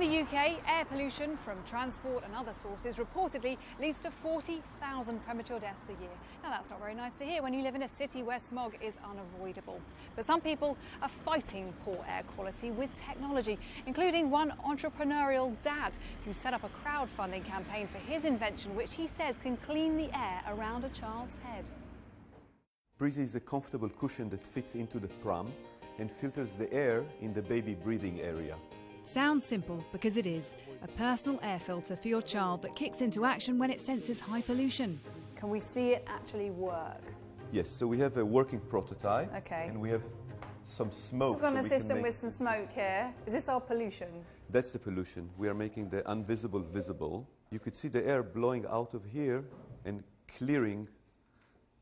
the UK, air pollution from transport and other sources reportedly leads to 40,000 premature deaths a year. Now that's not very nice to hear when you live in a city where smog is unavoidable. But some people are fighting poor air quality with technology, including one entrepreneurial dad who set up a crowdfunding campaign for his invention, which he says can clean the air around a child's head. Brizi is a comfortable cushion that fits into the pram and filters the air in the baby breathing area. Sounds simple, because it is. A personal air filter for your child that kicks into action when it senses high pollution. Can we see it actually work? Yes, so we have a working prototype. Okay. And we have some smoke. We've got an assistant with some smoke here. Is this our pollution? That's the pollution. We are making the invisible visible. You could see the air blowing out of here and clearing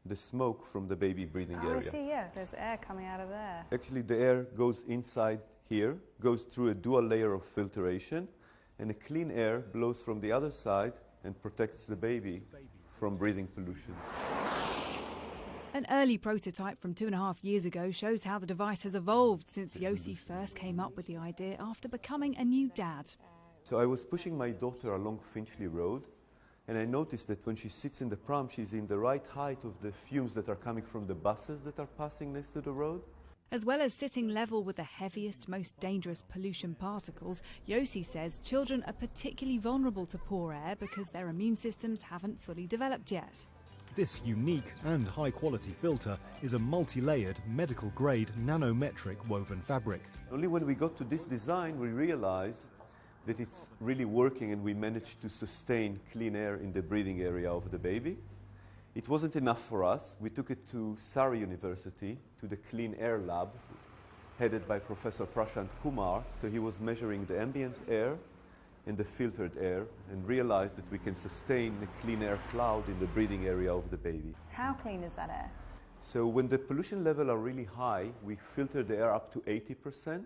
the smoke from the baby breathing area. I see, yeah. There's air coming out of there. Actually, the air goes inside here, goes through a dual layer of filtration, and the clean air blows from the other side and protects the baby from breathing pollution. An early prototype from 2.5 years ago shows how the device has evolved since Yossi first came up with the idea after becoming a new dad. So I was pushing my daughter along Finchley Road, and I noticed that when she sits in the pram, she's in the right height of the fumes that are coming from the buses that are passing next to the road. As well as sitting level with the heaviest, most dangerous pollution particles, Yossi says children are particularly vulnerable to poor air because their immune systems haven't fully developed yet. This unique and high-quality filter is a multi-layered, medical-grade, nanometric woven fabric. Only when we got to this design, we realized that it's really working, and we managed to sustain clean air in the breathing area of the baby. It wasn't enough for us. We took it to Surrey University, to the Clean Air Lab, headed by Professor Prashant Kumar. So he was measuring the ambient air and the filtered air, and realized that we can sustain a clean air cloud in the breathing area of the baby. How clean is that air? So when the pollution levels are really high, we filter the air up to 80%.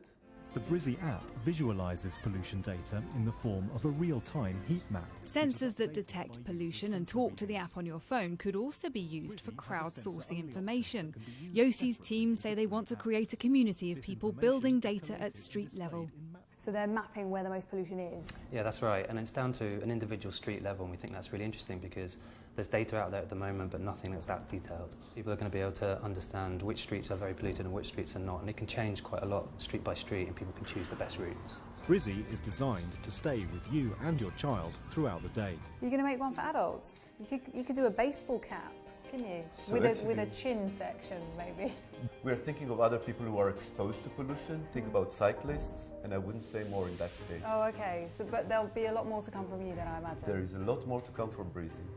The Brizi app visualizes pollution data in the form of a real-time heat map. Sensors that detect pollution and talk to the app on your phone could also be used for crowdsourcing information. Yossi's team say they want to create a community of people building data at street level. So they're mapping where the most pollution is? Yeah, that's right. And it's down to an individual street level, and we think that's really interesting because there's data out there at the moment, but nothing that's that detailed. People are going to be able to understand which streets are very polluted and which streets are not, and it can change quite a lot street by street, and people can choose the best routes. Brizi is designed to stay with you and your child throughout the day. You're going to make one for adults? You could do a baseball cap, couldn't you? So with a chin section, maybe. We're thinking of other people who are exposed to pollution. Think about cyclists, and I wouldn't say more in that stage. Oh, okay. So, but there'll be a lot more to come from you then, I imagine. There is a lot more to come from Brizi.